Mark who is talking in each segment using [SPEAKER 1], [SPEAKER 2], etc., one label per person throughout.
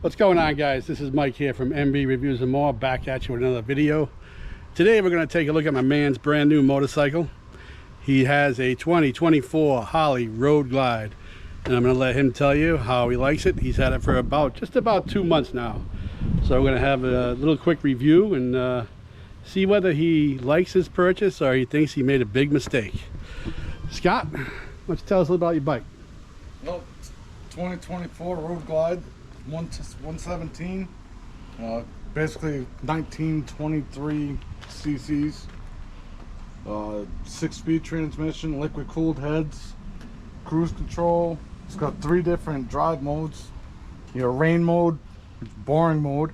[SPEAKER 1] What's going on, guys? This is Mike here from MB Reviews and More, back at you with another video. Today we're going to take a look at my man's brand new motorcycle. He has a 2024 Harley Road Glide, and I'm going to let him tell you how he likes it. He's had it for just about 2 months now. So we're going to have a little quick review and see whether he likes his purchase or he thinks he made a big mistake. Scott, why don't you tell us a little about your bike?
[SPEAKER 2] Well, 2024 Road Glide 117, basically 1923 cc's, 6-speed transmission, liquid cooled heads, cruise control. It's got 3 different drive modes. You got rain mode, boring mode,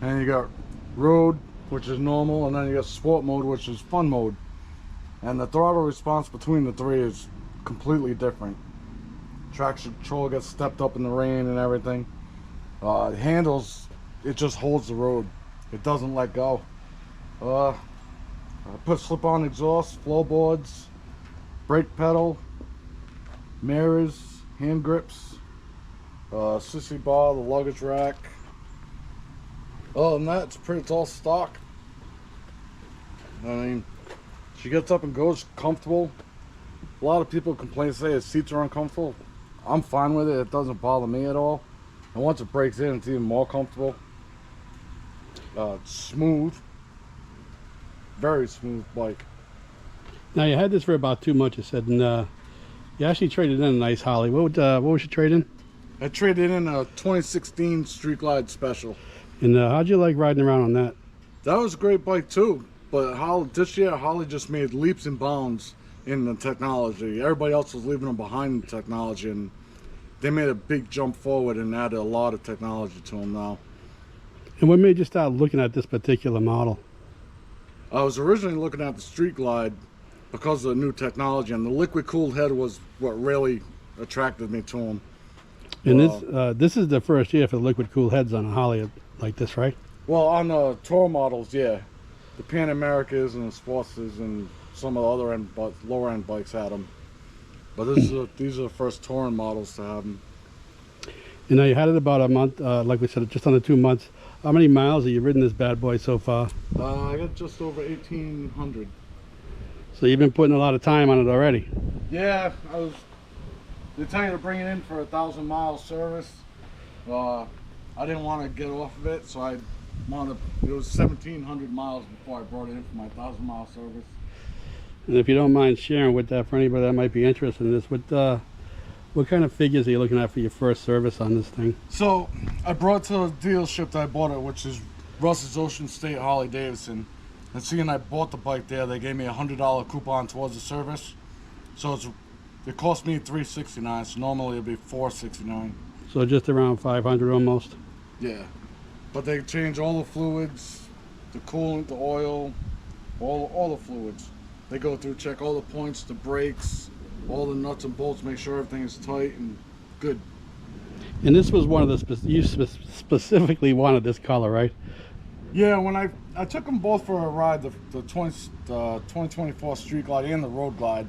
[SPEAKER 2] and you got road, which is normal, and then you got sport mode, which is fun mode. And the throttle response between the 3 is completely different. Traction control gets stepped up in the rain and everything. It handles, it just holds the road. It doesn't let go. I put slip-on exhaust, floorboards, brake pedal, mirrors, hand grips, sissy bar, the luggage rack. Other than that, it's all stock. I mean, she gets up and goes comfortable. A lot of people complain, say his seats are uncomfortable. I'm fine with it. It doesn't bother me at all. And once it breaks in, it's even more comfortable. It's smooth. Very smooth bike.
[SPEAKER 1] Now, you had this for about 2 months, you said, and you actually traded in a nice Harley. What was your trade-in?
[SPEAKER 2] I traded in a 2016 Street Glide Special.
[SPEAKER 1] And how'd you like riding around on that?
[SPEAKER 2] That was a great bike too. But this year, Harley just made leaps and bounds in the technology. Everybody else was leaving them behind in the technology, and they made a big jump forward and added a lot of technology to them now.
[SPEAKER 1] And what made you start looking at this particular model?
[SPEAKER 2] I was originally looking at the Street Glide because of the new technology, and the liquid cooled head was what really attracted me to them.
[SPEAKER 1] And this is the first year for the liquid cooled heads on a Harley like this, right?
[SPEAKER 2] Well, on the tour models, yeah. The Pan Americas and the Sportsters and some of the other lower end bikes had them. But these are the first touring models to have them.
[SPEAKER 1] You know, you had it about a month, like we said, just under 2 months. How many miles have you ridden this bad boy so far?
[SPEAKER 2] I got just over 1,800.
[SPEAKER 1] So you've been putting a lot of time on it already.
[SPEAKER 2] Yeah, they tell you to bring it in for a 1,000-mile service. I didn't want to get off of it, so it was 1,700 miles before I brought it in for my 1,000-mile service.
[SPEAKER 1] And if you don't mind sharing with that for anybody that might be interested in this, what kind of figures are you looking at for your first service on this thing?
[SPEAKER 2] So I brought it to the dealership that I bought it, which is Russell's Ocean State Harley Davidson. And seeing I bought the bike there, they gave me a $100 coupon towards the service. So it cost me $369. So normally it'd be $469.
[SPEAKER 1] So just around 500 almost.
[SPEAKER 2] Yeah, but they change all the fluids, the coolant, the oil, all the fluids. They go through, check all the points, the brakes, all the nuts and bolts, make sure everything is tight and good. And
[SPEAKER 1] this was one of the you specifically wanted this color, right?
[SPEAKER 2] Yeah, when I took them both for a ride, the 2024 Street Glide and the Road Glide.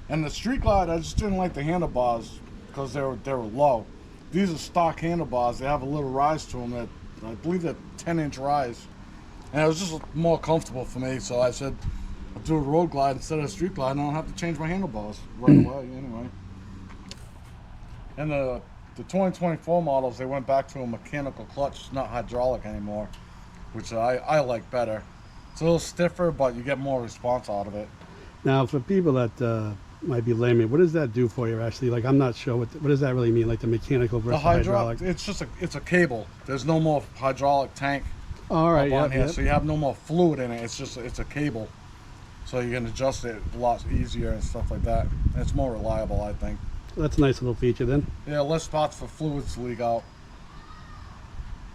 [SPEAKER 2] And the Street Glide, I just didn't like the handlebars because they were low. These are stock handlebars. They have a little rise to them that I believe that 10-inch rise, and it was just more comfortable for me. So I said, I'll do a Road Glide instead of a Street Glide, and I don't have to change my handlebars right away anyway. And the 2024 models, they went back to a mechanical clutch, not hydraulic anymore, which I like better. It's a little stiffer, but you get more response out of it.
[SPEAKER 1] Now, for people that might be layman, what does that do for you actually? Like, I'm not sure what does that really mean, like the mechanical versus hydraulic?
[SPEAKER 2] It's just it's a cable. There's no more hydraulic tank.
[SPEAKER 1] All right,
[SPEAKER 2] on here, so you have no more fluid in it. It's a cable, so you can adjust it a lot easier and stuff like that. And it's more reliable, I think.
[SPEAKER 1] That's a nice little feature then.
[SPEAKER 2] Yeah, less spots for fluids to leak out.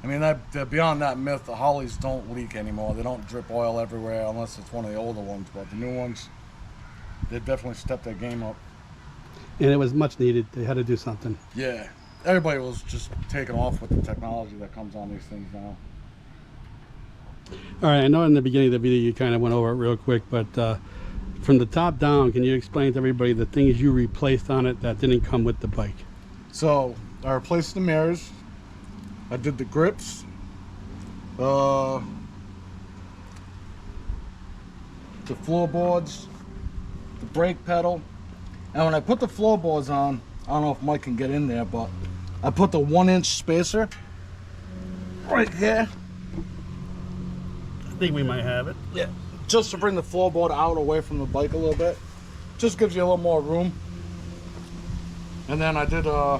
[SPEAKER 2] I mean, beyond that myth, the Harleys don't leak anymore. They don't drip oil everywhere unless it's one of the older ones, but the new ones, they've definitely stepped their game up.
[SPEAKER 1] And it was much needed. They had to do something.
[SPEAKER 2] Yeah, everybody was just taken off with the technology that comes on these things now.
[SPEAKER 1] All right, I know in the beginning of the video you kind of went over it real quick, but from the top down, can you explain to everybody the things you replaced on it that didn't come with the bike?
[SPEAKER 2] So I replaced the mirrors. I did the grips, the floorboards, the brake pedal. And when I put the floorboards on, I don't know if Mike can get in there, but I put the 1-inch spacer right here.
[SPEAKER 1] I think we might have it.
[SPEAKER 2] Yeah, just to bring the floorboard out away from the bike a little bit. Just gives you a little more room. And then I did the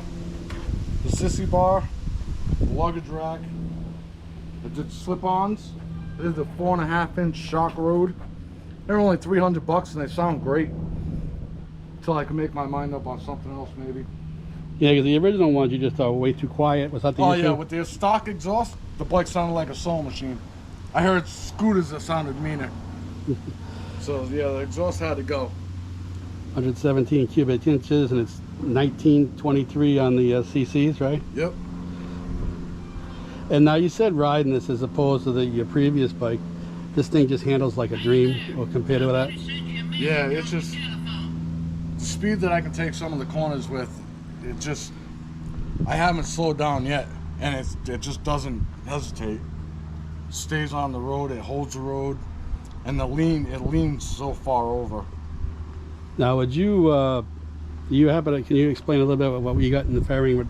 [SPEAKER 2] sissy bar, the luggage rack. I did slip-ons. I did the 4.5-inch shock road. They're only $300 and they sound great. Until I can make my mind up on something else maybe.
[SPEAKER 1] Yeah, because the original ones you just thought were way too quiet. Was that the issue?
[SPEAKER 2] Oh yeah, with the stock exhaust, the bike sounded like a sewing machine. I heard scooters that sounded meaner. So yeah, the exhaust had to go.
[SPEAKER 1] 117 cubic inches, and it's 1923 on the CCs, right?
[SPEAKER 2] Yep.
[SPEAKER 1] And now you said riding this as opposed to your previous bike. This thing just handles like a dream, or compared to that.
[SPEAKER 2] Yeah, it's just the speed that I can take some of the corners with. It just, I haven't slowed down yet, and it just doesn't hesitate. It stays on the road, it holds the road, and it leans so far over.
[SPEAKER 1] Now, would you, you happen to, can you explain a little bit what you got in the fairing with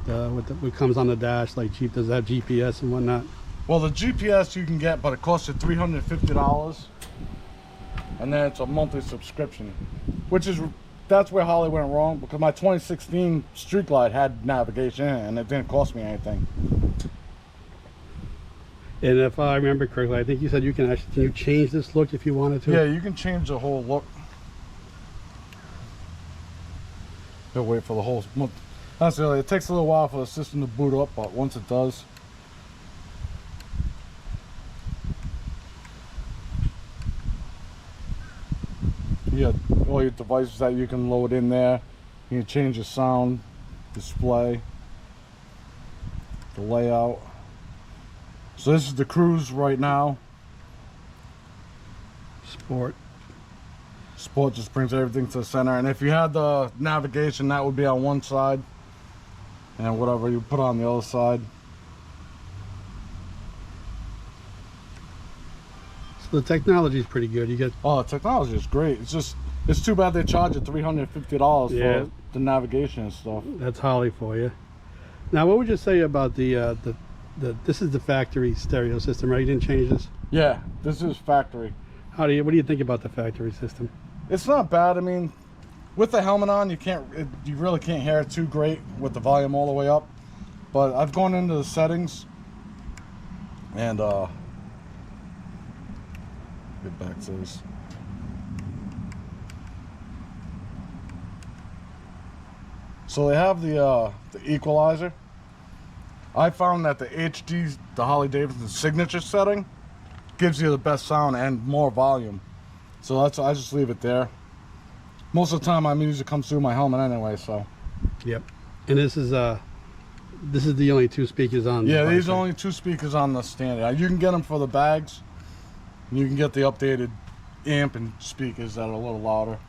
[SPEAKER 1] what comes on the dash? Like, Jeep does that GPS and whatnot?
[SPEAKER 2] Well, the GPS you can get, but it costs you $350, and then it's a monthly subscription, which is, that's where Harley went wrong, because my 2016 Street Glide had navigation in it, and it didn't cost me anything.
[SPEAKER 1] And if I remember correctly, I think you said you can actually, can you change this look if you wanted to?
[SPEAKER 2] Yeah, you can change the whole look. You'll wait for the whole month. Honestly, it takes a little while for the system to boot up, but once it does. You got all your devices that you can load in there. You can change the sound, display, the layout. So this is the cruise right now.
[SPEAKER 1] Sport.
[SPEAKER 2] Sport just brings everything to the center, and if you had the navigation, that would be on one side, and whatever you put on the other side.
[SPEAKER 1] So the technology is pretty good. You get,
[SPEAKER 2] Oh, the technology is great. It's just, it's too bad they charge you $350
[SPEAKER 1] Yeah.
[SPEAKER 2] for the navigation and stuff.
[SPEAKER 1] that's Harley for you. Now, what would you say about the this is the factory stereo system, right? You didn't change this.
[SPEAKER 2] Yeah, this is factory.
[SPEAKER 1] What do you think about the factory system?
[SPEAKER 2] It's not bad. I mean, with the helmet on, you really can't hear it too great with the volume all the way up. But I've gone into the settings and get back to this. So they have the equalizer. I found that the HD, the Harley Davidson signature setting, gives you the best sound and more volume. So I just leave it there. Most of the time my music comes through my helmet anyway, so.
[SPEAKER 1] Yep. And this is the only two speakers on.
[SPEAKER 2] Yeah,
[SPEAKER 1] the
[SPEAKER 2] these are
[SPEAKER 1] bike,
[SPEAKER 2] only two speakers on the standard. You can get them for the bags. And you can get the updated amp and speakers that are a little louder.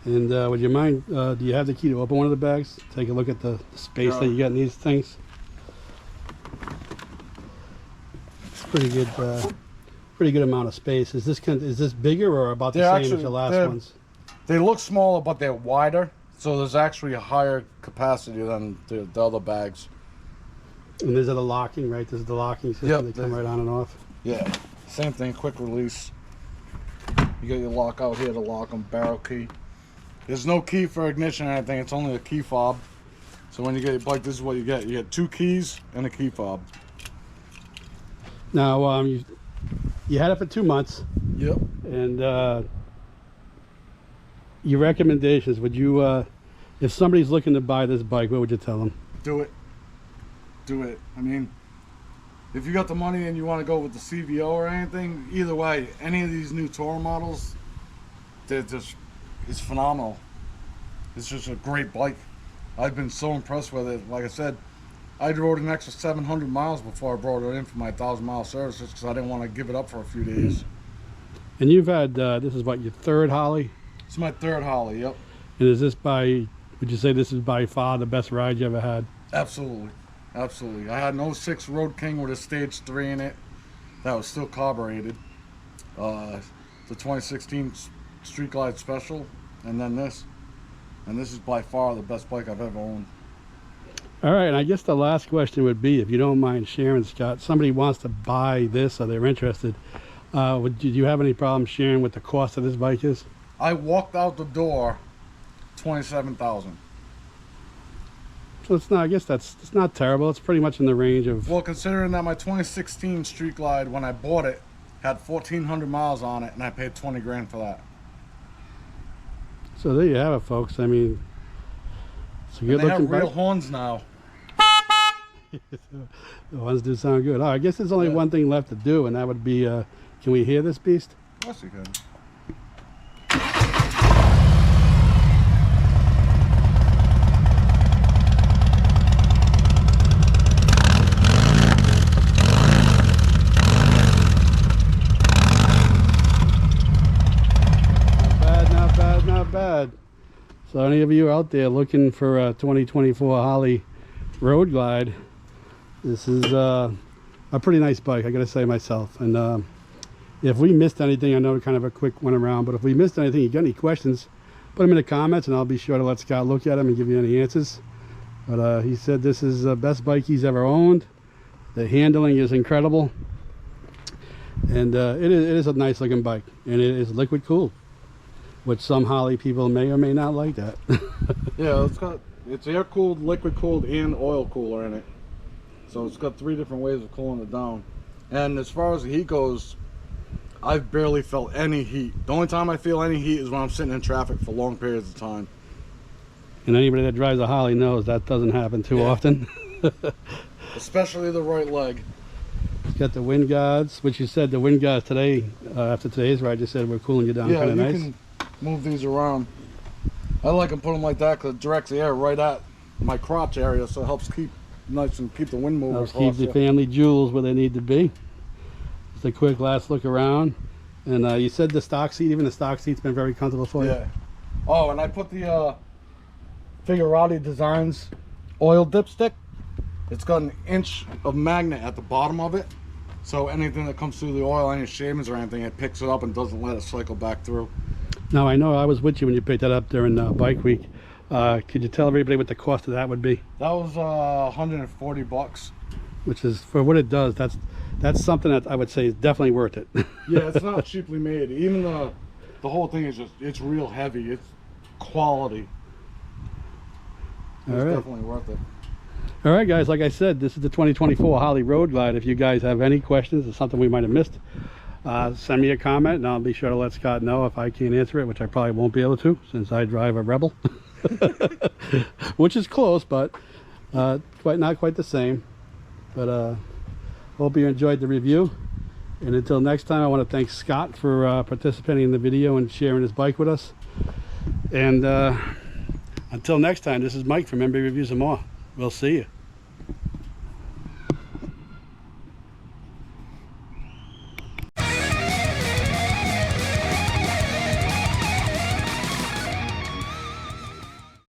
[SPEAKER 1] And would you mind, do you have the key to open one of the bags? Take a look at the space that you got in these things. It's pretty good amount of space. Is this bigger or about the same as the last ones?
[SPEAKER 2] They look smaller, but they're wider. So there's actually a higher capacity than the other bags.
[SPEAKER 1] And these are the locking, right? This is the locking system.
[SPEAKER 2] Yep,
[SPEAKER 1] They come right on and off.
[SPEAKER 2] Yeah, same thing, quick release. You got your lock out here to lock them, barrel key. There's no key for ignition or anything, it's only a key fob. So when you get your bike, this is what you get. You get 2 keys and a key fob.
[SPEAKER 1] Now, you had it for 2 months.
[SPEAKER 2] Yep.
[SPEAKER 1] And your recommendations, would you, if somebody's looking to buy this bike, what would you tell them?
[SPEAKER 2] Do it. Do it. I mean, if you got the money and you want to go with the CVO or anything, either way, any of these new Tourer models, it's phenomenal. It's just a great bike. I've been so impressed with it. Like I said, I rode an extra 700 miles before I brought it in for my 1,000-mile service just because I didn't want to give it up for a few days.
[SPEAKER 1] And you've had, this is what, your third Harley?
[SPEAKER 2] It's my third Harley, yep.
[SPEAKER 1] And is this would you say this is by far the best ride you ever had?
[SPEAKER 2] Absolutely. Absolutely. I had an '06 Road King with a stage 3 in it that was still carbureted. The 2016 Street Glide Special, and then this. And this is by far the best bike I've ever owned.
[SPEAKER 1] All right, and I guess the last question would be, if you don't mind sharing, Scott, somebody wants to buy this or they're interested, do you have any problem sharing what the cost of this bike is?
[SPEAKER 2] I walked out the door, $27,000.
[SPEAKER 1] So it's not, I guess it's not terrible. It's pretty much in the range of...
[SPEAKER 2] Well, considering that my 2016 Street Glide, when I bought it, had 1,400 miles on it, and I paid 20 grand for that.
[SPEAKER 1] So there you have it, folks. I mean, it's a good
[SPEAKER 2] And they
[SPEAKER 1] looking
[SPEAKER 2] have real
[SPEAKER 1] bike.
[SPEAKER 2] horns now.
[SPEAKER 1] The ones do sound good. Oh, I guess there's only
[SPEAKER 2] Yeah.
[SPEAKER 1] one thing left to do, and that would be, can we hear this beast?
[SPEAKER 2] Of course you can.
[SPEAKER 1] Not bad. So any of you out there looking for a 2024 Harley Road Glide, this is a pretty nice bike, I gotta say myself. And if we missed anything, I know kind of a quick one around, but if we missed anything, you got any questions, put them in the comments and I'll be sure to let Scott look at them and give you any answers. But he said this is the best bike he's ever owned. The handling is incredible, and it is a nice looking bike, and it is liquid cooled, which some Harley people may or may not like that.
[SPEAKER 2] Yeah, it's air cooled, liquid cooled, and oil cooler in it. So it's got 3 different ways of cooling it down. And as far as the heat goes, I've barely felt any heat. The only time I feel any heat is when I'm sitting in traffic for long periods of time.
[SPEAKER 1] And anybody that drives a Harley knows that doesn't happen too often.
[SPEAKER 2] Especially the right leg.
[SPEAKER 1] It's got the wind guards, which you said the wind guards today, after today's ride, you said we're cooling you down
[SPEAKER 2] Yeah,
[SPEAKER 1] kind of
[SPEAKER 2] you
[SPEAKER 1] nice.
[SPEAKER 2] can move these around. I like them put them like that because it directs the air right at my crotch area, so it helps keep nice and keep the wind moving.
[SPEAKER 1] Helps keep the family jewels where they need to be. Just a quick last look around. And you said the stock seat, even the stock seat's been very comfortable for you.
[SPEAKER 2] Yeah. Oh, and I put the Figurati Designs oil dipstick. It's got an inch of magnet at the bottom of it, so anything that comes through the oil, any shavings or anything, it picks it up and doesn't let it cycle back through.
[SPEAKER 1] Now I know I was with you when you picked that up during Bike Week. Could you tell everybody what the cost of that would be?
[SPEAKER 2] That was $140.
[SPEAKER 1] Which is, for what it does, that's something that I would say is definitely worth it.
[SPEAKER 2] Yeah, it's not cheaply made. Even the whole thing is just, it's real heavy. It's quality. It's definitely worth it.
[SPEAKER 1] All right, guys, like I said, this is the 2024 Harley Road Glide. If you guys have any questions or something we might have missed, send me a comment and I'll be sure to let Scott know if I can't answer it, which I probably won't be able to since I drive a Rebel. Which is close, but not quite the same. But hope you enjoyed the review, and until next time, I want to thank Scott for participating in the video and sharing his bike with us. And until next time, this is Mike from MB Reviews and More. We'll see you.